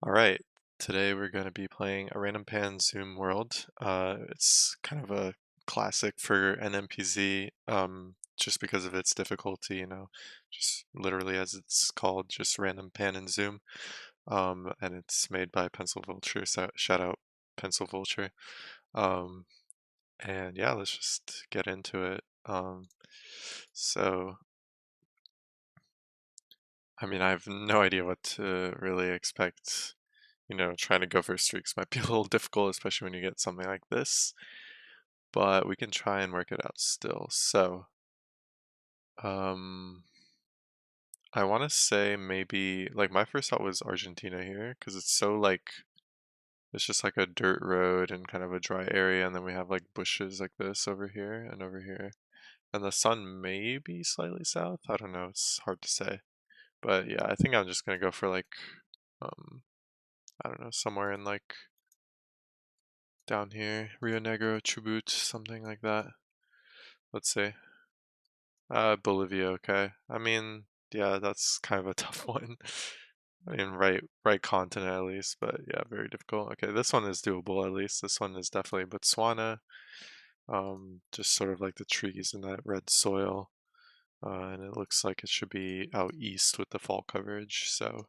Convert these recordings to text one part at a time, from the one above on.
All right, today we're going to be playing a random pan zoom world. It's kind of a classic for an NPZ, just because of its difficulty, just literally as it's called, just random pan and zoom. And it's made by Pencil Vulture, so shout out Pencil Vulture. Um, and yeah, let's just get into it. So, I mean, I have no idea what to really expect. Trying to go for streaks might be a little difficult, especially when you get something like this, but we can try and work it out still. So, um, I want to say maybe, like, my first thought was Argentina here, because it's so, like, it's just like a dirt road and kind of a dry area, and then we have, like, bushes like this over here and over here. And the sun may be slightly south, I don't know, it's hard to say. But yeah, I think I'm just gonna go for, like, um, I don't know, somewhere in, like, down here, Rio Negro, Chubut, something like that. Let's see. Bolivia, okay. I mean, yeah, that's kind of a tough one. I mean, right continent at least, but yeah, very difficult. Okay, this one is doable at least. This one is definitely Botswana. Just sort of like the trees and that red soil. And it looks like it should be out east with the fall coverage. So,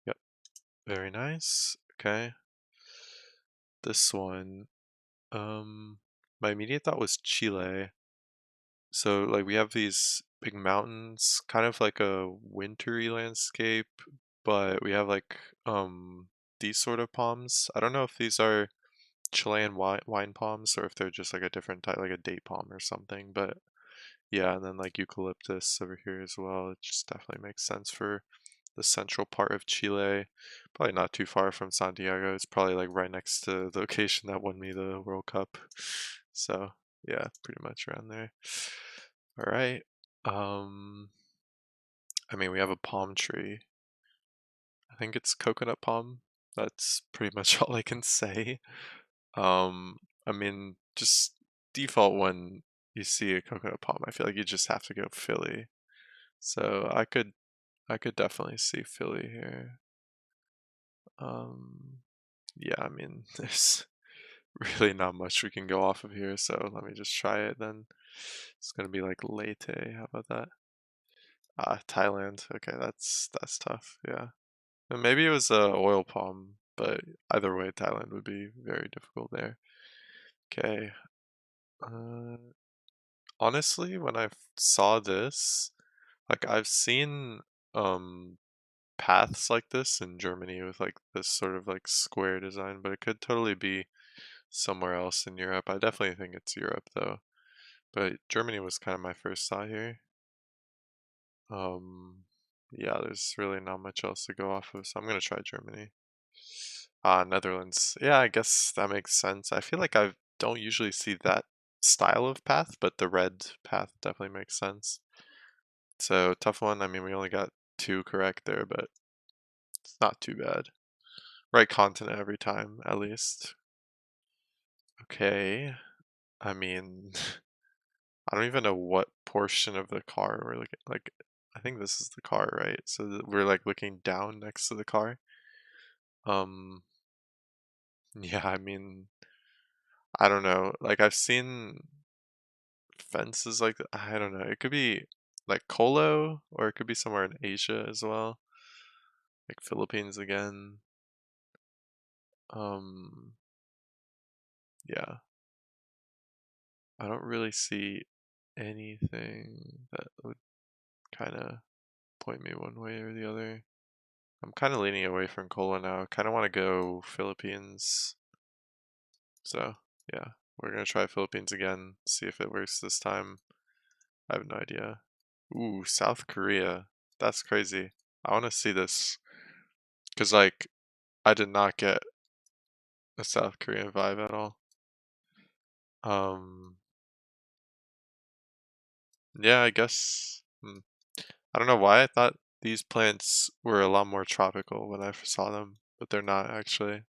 yep, very nice. Okay, this one. My immediate thought was Chile. So like we have these big mountains, kind of like a wintry landscape, but we have like these sort of palms. I don't know if these are Chilean wine palms or if they're just like a different type, like a date palm or something. But yeah, and then like eucalyptus over here as well. It just definitely makes sense for the central part of Chile. Probably not too far from Santiago. It's probably like right next to the location that won me the World Cup. So yeah, pretty much around there. All right. Um, I mean, we have a palm tree. I think it's coconut palm. That's pretty much all I can say. I mean, just default when you see a coconut palm, I feel like you just have to go Philly. So I could definitely see Philly here. Um, yeah, I mean, there's really not much we can go off of here, so let me just try it then. It's gonna be like Leyte. How about that? Ah, Thailand. Okay, that's tough. Yeah. And maybe it was a oil palm, but either way, Thailand would be very difficult there. Okay. Uh, honestly, when I saw this, like I've seen um paths like this in Germany with like this sort of like square design, but it could totally be somewhere else in Europe. I definitely think it's Europe though. But Germany was kind of my first thought here. Um, yeah, there's really not much else to go off of, so I'm gonna try Germany. Netherlands. Yeah, I guess that makes sense. I feel like I don't usually see that style of path, but the red path definitely makes sense. So tough one. I mean, we only got two correct there, but it's not too bad. Right continent every time, at least. Okay. I mean, I don't even know what portion of the car we're looking like. I think this is the car, right? So we're like looking down next to the car. Um, yeah, I mean, I don't know. Like I've seen fences like I don't know. It could be like Colo or it could be somewhere in Asia as well. Like Philippines again. Um, yeah. I don't really see anything that would kind of point me one way or the other. I'm kind of leaning away from Cola now. I kind of want to go Philippines. So, yeah, we're going to try Philippines again, see if it works this time. I have no idea. Ooh, South Korea. That's crazy. I want to see this because, like, I did not get a South Korean vibe at all. Um, yeah, I guess. I don't know why I thought these plants were a lot more tropical when I saw them, but they're not actually.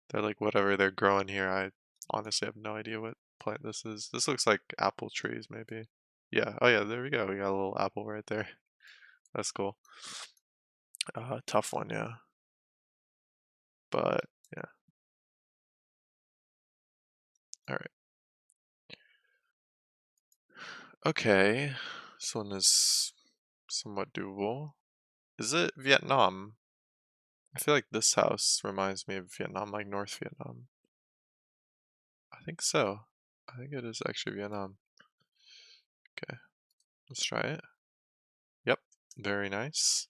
They're like whatever they're growing here. I honestly have no idea what plant this is. This looks like apple trees, maybe. Yeah. Oh yeah, there we go. We got a little apple right there. That's cool. Tough one, yeah. but yeah. All right. Okay, this one is somewhat doable. Is it Vietnam? I feel like this house reminds me of Vietnam, like North Vietnam. I think so. I think it is actually Vietnam. Okay, let's try it. Yep, very nice.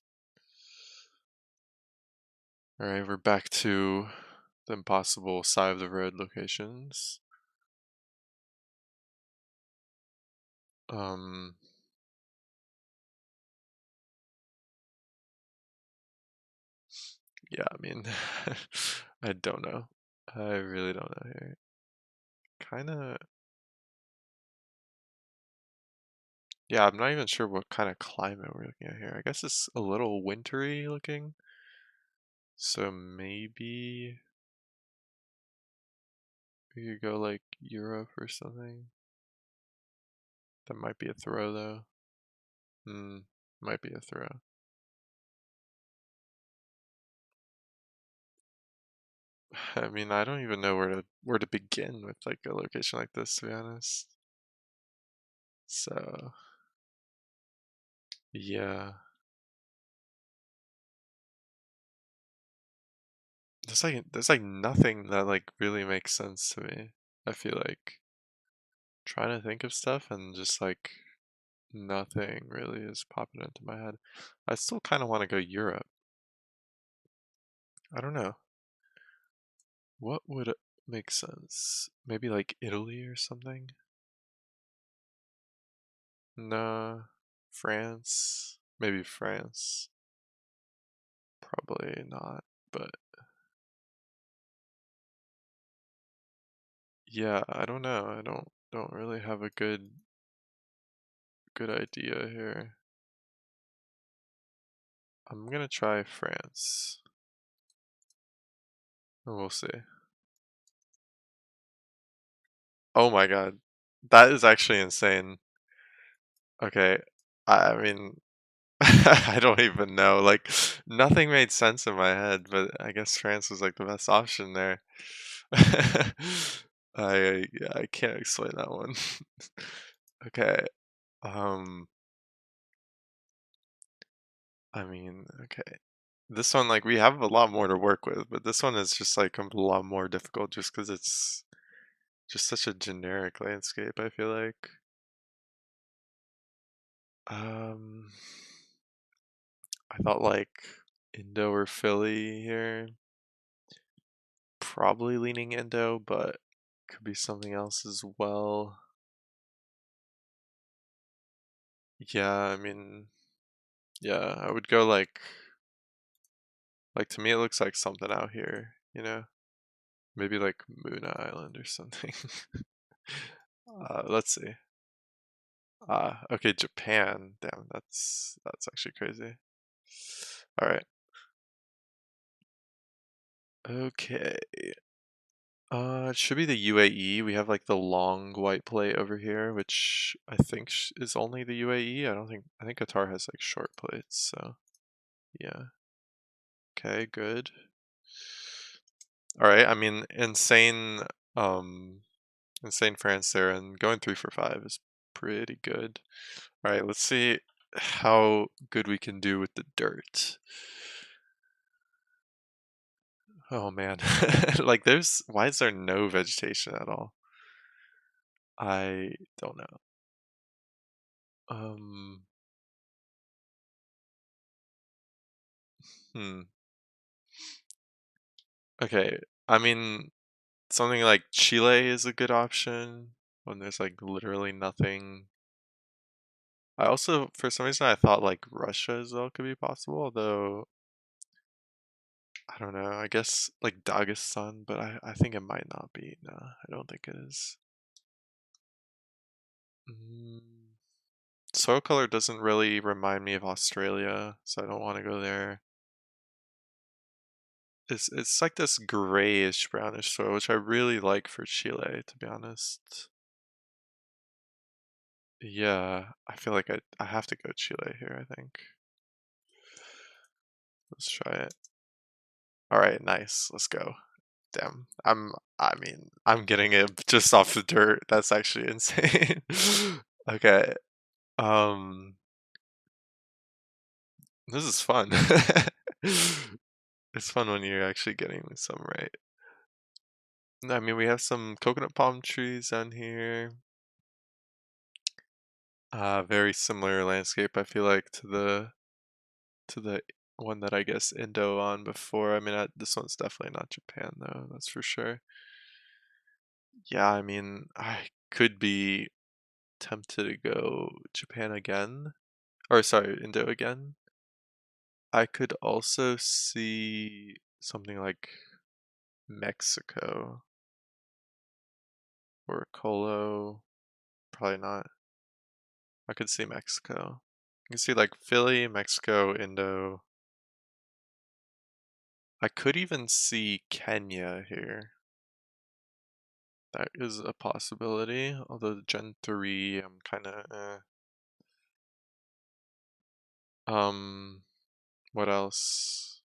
All right, we're back to the impossible side of the road locations. Yeah, I mean, I don't know. I really don't know here. Kind of, yeah, I'm not even sure what kind of climate we're looking at here. I guess it's a little wintry looking. So maybe we could go like Europe or something. That might be a throw though. Might be a throw. I mean, I don't even know where to begin with like a location like this, to be honest. So yeah, there's like nothing that like really makes sense to me. I feel like trying to think of stuff and just like nothing really is popping into my head. I still kind of want to go Europe. I don't know. What would make sense? Maybe like Italy or something? Nah, France. Maybe France. Probably not, but yeah, I don't know. I don't really have a good idea here. I'm gonna try France. And we'll see. Oh my god. That is actually insane. Okay. I mean, I don't even know. Like, nothing made sense in my head, but I guess France was like the best option there. Yeah, I can't explain that one. Okay. Um, I mean, okay. This one, like, we have a lot more to work with, but this one is just like a lot more difficult just because it's just such a generic landscape, I feel like. Um, I thought like Indo or Philly here. Probably leaning Indo, but could be something else as well. Yeah, I mean, yeah, I would go like to me it looks like something out here, you know? Maybe like Moon Island or something. Let's see. Okay, Japan. Damn, that's actually crazy. All right. Okay. It should be the UAE. We have like the long white plate over here, which I think is only the UAE. I think Qatar has like short plates, so yeah. Okay, good. All right. I mean, um insane France there, and going 3 for 5 is pretty good. All right, let's see how good we can do with the dirt. Oh man. Like why is there no vegetation at all? I don't know. Um hmm. Okay. I mean, something like Chile is a good option when there's like literally nothing. I also, for some reason, I thought like Russia as well could be possible, although I don't know. I guess like Dagestan, but I think it might not be. No, I don't think it is. Mm. Soil color doesn't really remind me of Australia, so I don't want to go there. It's like this grayish brownish soil, which I really like for Chile, to be honest. Yeah, I feel like I have to go Chile here, I think. Let's try it. All right, nice. Let's go. Damn. I'm getting it just off the dirt. That's actually insane. Okay. Um, this is fun. It's fun when you're actually getting some right. I mean, we have some coconut palm trees down here. Very similar landscape, I feel like, to the one that I guess Indo on before. I mean, this one's definitely not Japan though, that's for sure. Yeah, I mean, I could be tempted to go Japan again, or sorry, Indo again. I could also see something like Mexico or Colo. Probably not. I could see Mexico. You can see like Philly, Mexico, Indo. I could even see Kenya here. That is a possibility, although the Gen 3, I'm kind of what else?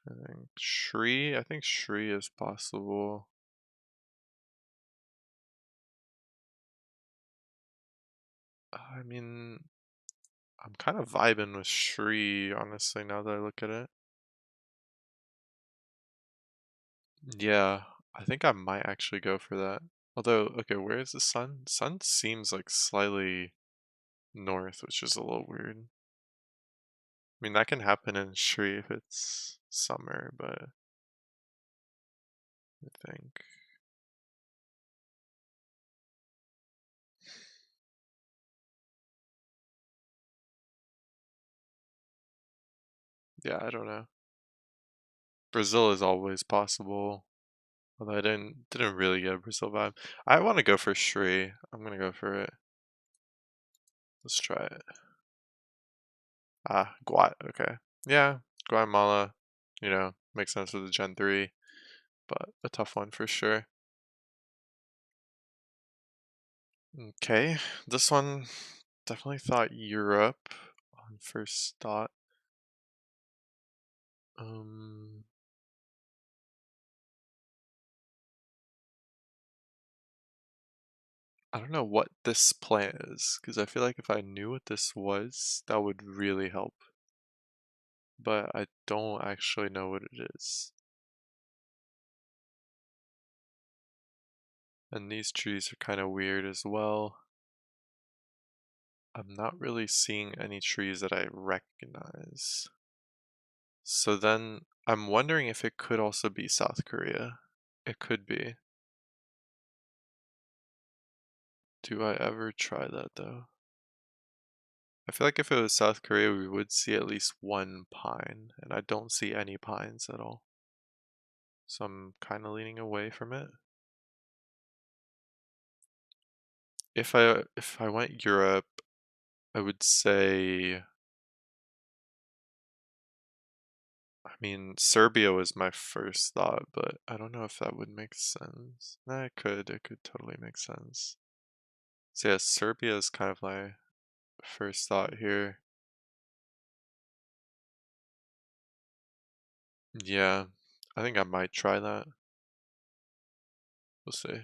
I think Shri. I think Shri is possible. I mean, I'm kind of vibing with Shri, honestly, now that I look at it. Yeah, I think I might actually go for that. Although, okay, where is the sun? Sun seems like slightly north, which is a little weird. I mean, that can happen in Shri if it's summer, but I think. Yeah, I don't know. Brazil is always possible. Although I didn't really get a Brazil vibe. I want to go for Shri. I'm gonna go for it. Let's try it. Okay. Yeah, Guatemala, makes sense with the Gen 3, but a tough one for sure. Okay, this one definitely thought Europe on first thought. Um, I don't know what this plant is, because I feel like if I knew what this was, that would really help. But I don't actually know what it is. And these trees are kind of weird as well. I'm not really seeing any trees that I recognize. So then I'm wondering if it could also be South Korea. It could be. Do I ever try that though? I feel like if it was South Korea, we would see at least one pine, and I don't see any pines at all. So I'm kind of leaning away from it. If I went Europe, I would say, I mean, Serbia was my first thought, but I don't know if that would make sense. Nah, it could totally make sense. So yeah, Serbia is kind of my first thought here. Yeah, I think I might try that. We'll see.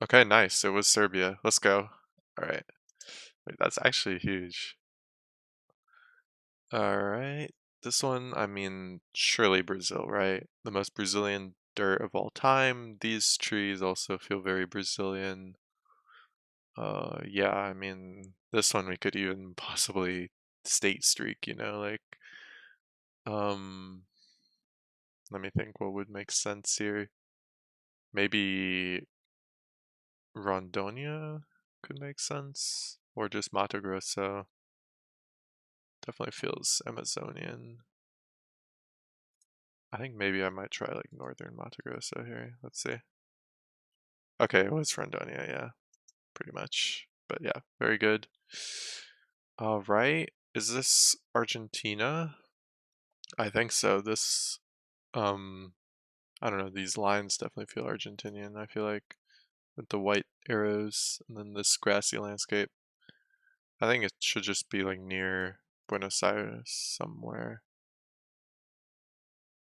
Okay, nice. It was Serbia. Let's go. All right. Wait, that's actually huge. All right. This one, I mean, surely Brazil, right? The most Brazilian dirt of all time. These trees also feel very Brazilian. Yeah, I mean, this one we could even possibly state streak, like, um, let me think what would make sense here. Maybe Rondonia could make sense, or just Mato Grosso. Definitely feels Amazonian. I think maybe I might try like northern Mato Grosso here. Let's see. Okay, it was Rondonia, yeah, pretty much. But yeah, very good. All right, is this Argentina? I think so. Um, I don't know, these lines definitely feel Argentinian. I feel like with the white arrows and then this grassy landscape. I think it should just be like near Buenos Aires somewhere.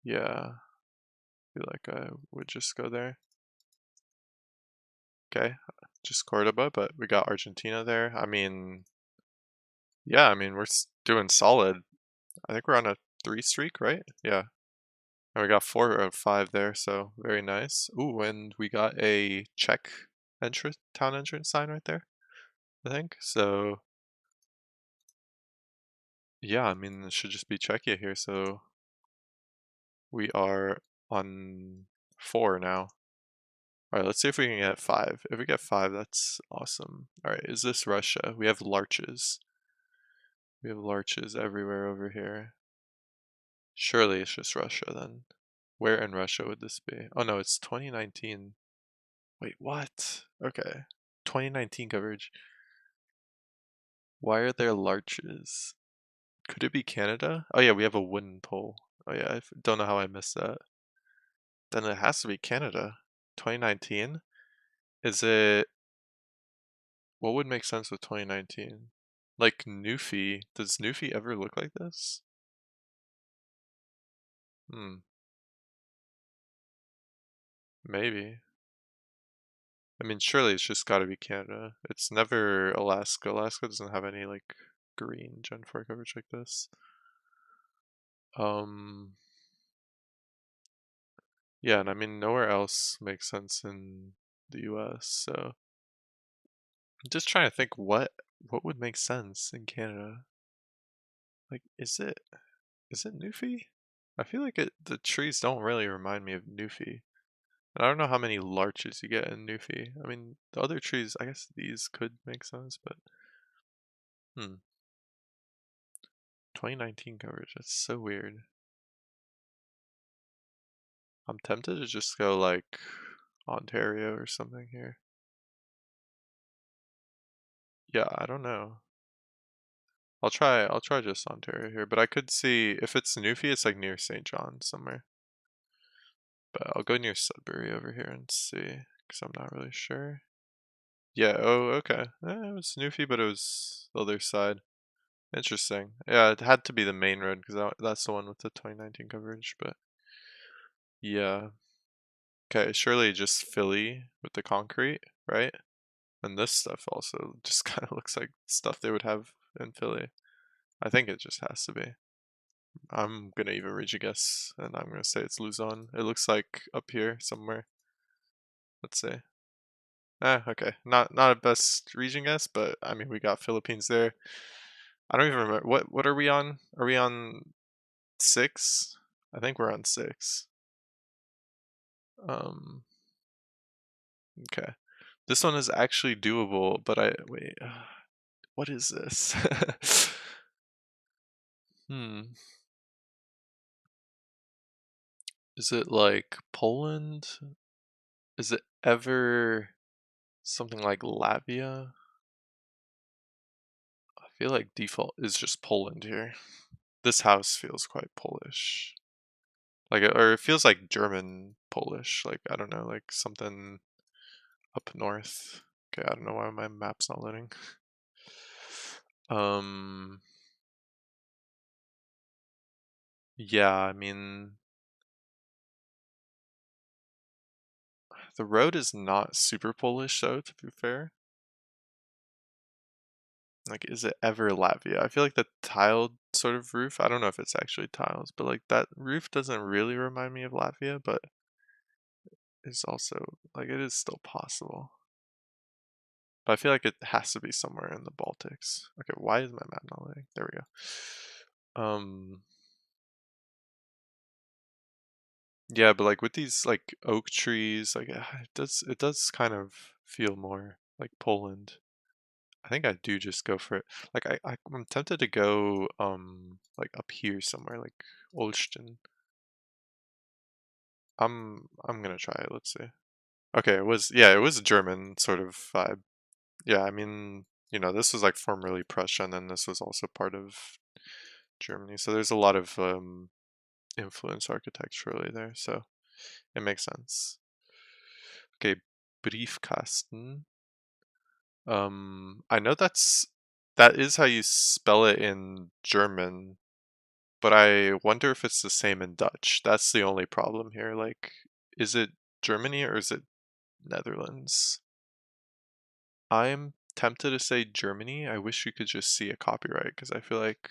Yeah, I feel like I would just go there. Okay, just Cordoba, but we got Argentina there. I mean, yeah, I mean, we're doing solid. I think we're on a 3 streak, right? Yeah. And we got 4 out of 5 there, so very nice. Ooh, and we got a Czech entrance, town entrance sign right there, I think. So, yeah, I mean, it should just be Czechia here. So we are on 4 now. All right, let's see if we can get 5. If we get 5, that's awesome. All right, is this Russia? We have larches. We have larches everywhere over here. Surely it's just Russia then. Where in Russia would this be? Oh no, it's 2019. Wait, what? Okay. 2019 coverage. Why are there larches? Could it be Canada? Oh yeah, we have a wooden pole. Oh yeah, I don't know how I missed that. Then it has to be Canada. 2019? Is it... What would make sense with 2019? Like Newfie. Does Newfie ever look like this? Hmm. Maybe. I mean, surely it's just gotta be Canada. It's never Alaska. Alaska doesn't have any, like, green Gen 4 coverage like this. Um... Yeah, and I mean, nowhere else makes sense in the US, so I'm just trying to think what would make sense in Canada. Like, is it Newfie? I feel like the trees don't really remind me of Newfie. And I don't know how many larches you get in Newfie. I mean, the other trees, I guess these could make sense, but 2019 coverage, that's so weird. I'm tempted to just go like Ontario or something here. Yeah, I don't know. I'll try just Ontario here, but I could see if it's Newfie, it's like near St. John somewhere. But I'll go near Sudbury over here and see, because I'm not really sure. Yeah, oh, okay. It was Newfie, but it was the other side. Interesting. Yeah, it had to be the main road, because that's the one with the 2019 coverage, but yeah. Okay, surely just Philly with the concrete, right? And this stuff also just kind of looks like stuff they would have in Philly. I think it just has to be. I'm gonna even reach a guess, and I'm gonna say it's Luzon. It looks like up here somewhere. Let's say. Okay. Not a best region guess, but I mean we got Philippines there. I don't even remember what are we on? Are we on 6? I think we're on 6. Um. Okay. This one is actually doable, but I wait. What is this? Hmm. Is it like Poland? Is it ever something like Latvia? I feel like default is just Poland here. This house feels quite Polish. Like, or it feels like German Polish. Like, I don't know, like something up north. Okay, I don't know why my map's not loading. Um, yeah, I mean, the road is not super Polish though, to be fair. Like, is it ever Latvia? I feel like the tiled sort of roof, I don't know if it's actually tiles, but like that roof doesn't really remind me of Latvia, but it's also, like, it is still possible. But I feel like it has to be somewhere in the Baltics. Okay, why is my map not loading? There we go. Yeah, but like with these like oak trees, like it does kind of feel more like Poland. I think I do just go for it. Like I'm tempted to go like up here somewhere, like Olsztyn. I'm gonna try it. Let's see. Okay, it was a German sort of vibe. Yeah, I mean, this was like formerly Prussia, and then this was also part of Germany. So there's a lot of influence architecturally there. So it makes sense. Okay, Briefkasten. I know that's That is how you spell it in German, but I wonder if it's the same in Dutch. That's the only problem here. Like, is it Germany or is it Netherlands? I'm tempted to say Germany. I wish you could just see a copyright because I feel like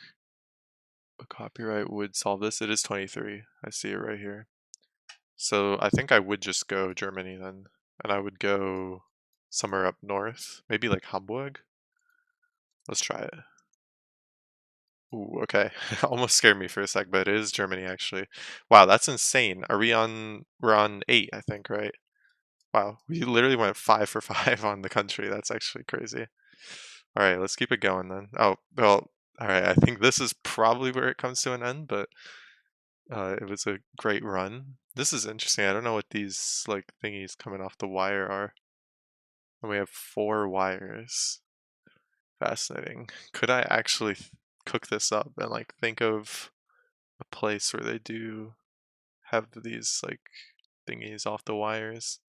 a copyright would solve this. It is 23. I see it right here. So I think I would just go Germany then. And I would go somewhere up north. Maybe like Hamburg. Let's try it. Ooh, okay. Almost scared me for a sec, but it is Germany actually. Wow, that's insane. We're on 8, I think, right? Wow, we literally went 5 for 5 on the country. That's actually crazy. All right, let's keep it going then. Oh, well, all right. I think this is probably where it comes to an end, but it was a great run. This is interesting. I don't know what these like thingies coming off the wire are. And we have 4 wires. Fascinating. Could I actually cook this up and like think of a place where they do have these like thingies off the wires?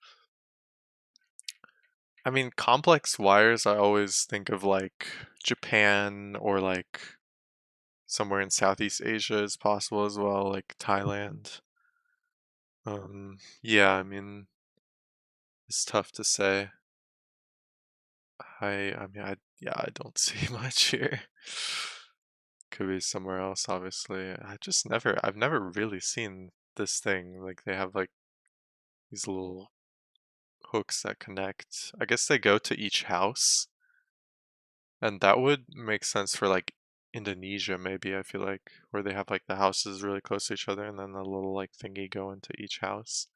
I mean, complex wires, I always think of like Japan or like somewhere in Southeast Asia is possible as well, like Thailand. Yeah, I mean, it's tough to say. Yeah, I don't see much here. Could be somewhere else, obviously. I've never really seen this thing. Like they have like these little hooks that connect. I guess they go to each house, and that would make sense for like Indonesia, maybe. I feel like where they have like the houses really close to each other, and then the little like thingy go into each house.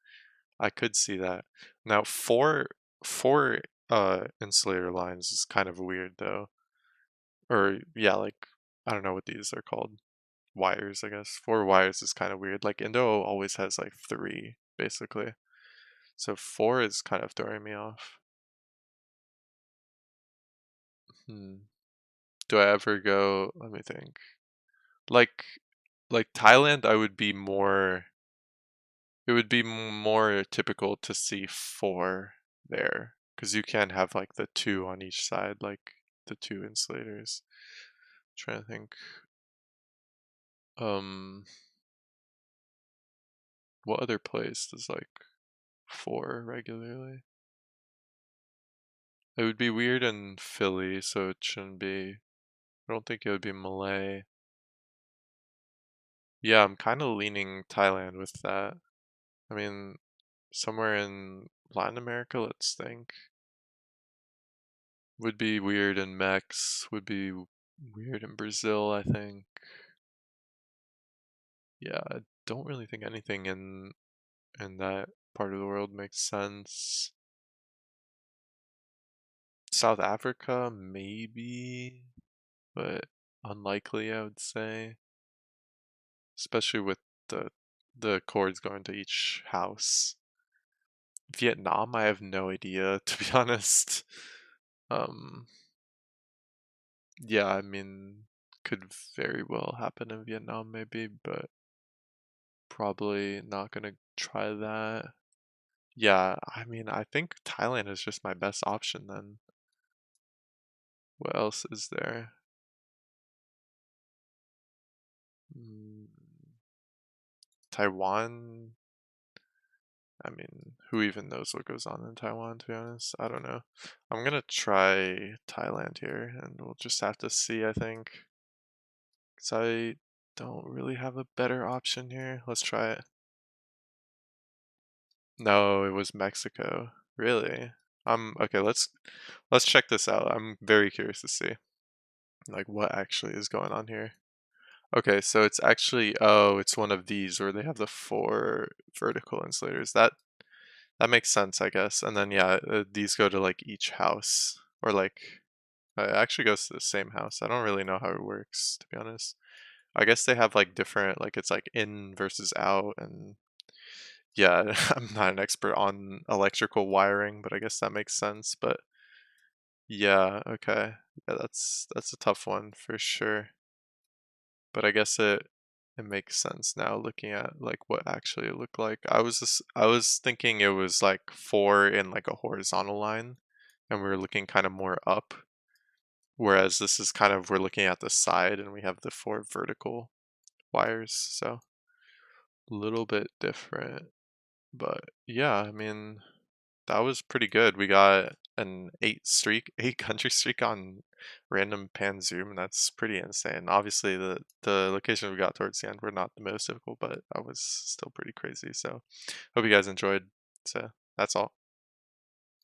I could see that. Now, four insulator lines is kind of weird though. Or yeah, like I don't know what these are called. Wires, I guess. 4 wires is kind of weird. Like Indo always has like 3 basically. So 4 is kind of throwing me off. Hmm. Do I ever go, let me think. Like Thailand, I would be more it would be more typical to see 4 there because you can have like the 2 on each side, like the 2 insulators. Trying to think. Um, what other place does like 4 regularly? It would be weird in Philly, so it shouldn't be. I don't think it would be Malay. Yeah, I'm kind of leaning Thailand with that. I mean, somewhere in Latin America, let's think. Would be weird in Mex, would be weird in Brazil, I think. Yeah, I don't really think anything in that part of the world makes sense. South Africa, maybe, but unlikely, I would say. Especially with the the cords going to each house. Vietnam, I have no idea, to be honest. Um, yeah, I mean, could very well happen in Vietnam, maybe, but probably not gonna try that. Yeah, I mean, I think Thailand is just my best option then. What else is there? Mm, Taiwan. I mean, who even knows what goes on in Taiwan, to be honest? I don't know. I'm gonna try Thailand here, and we'll just have to see, I think. Because I don't really have a better option here. Let's try it. No, it was Mexico. Really? Okay, let's check this out. I'm very curious to see like what actually is going on here. Okay, so it's actually it's one of these where they have the 4 vertical insulators. That makes sense, I guess. And then yeah, these go to like each house or like it actually goes to the same house. I don't really know how it works, to be honest. I guess they have like different like it's like in versus out and yeah, I'm not an expert on electrical wiring, but I guess that makes sense. But yeah, okay. Yeah, that's a tough one for sure. But I guess it makes sense now looking at like what actually it looked like. I was thinking it was like 4 in like a horizontal line and we were looking kind of more up. Whereas this is kind of we're looking at the side and we have the 4 vertical wires, so a little bit different. But yeah, I mean, that was pretty good. We got an 8 country streak on random pan zoom, and that's pretty insane. Obviously, the location we got towards the end were not the most difficult, but that was still pretty crazy. So, hope you guys enjoyed. So, that's all.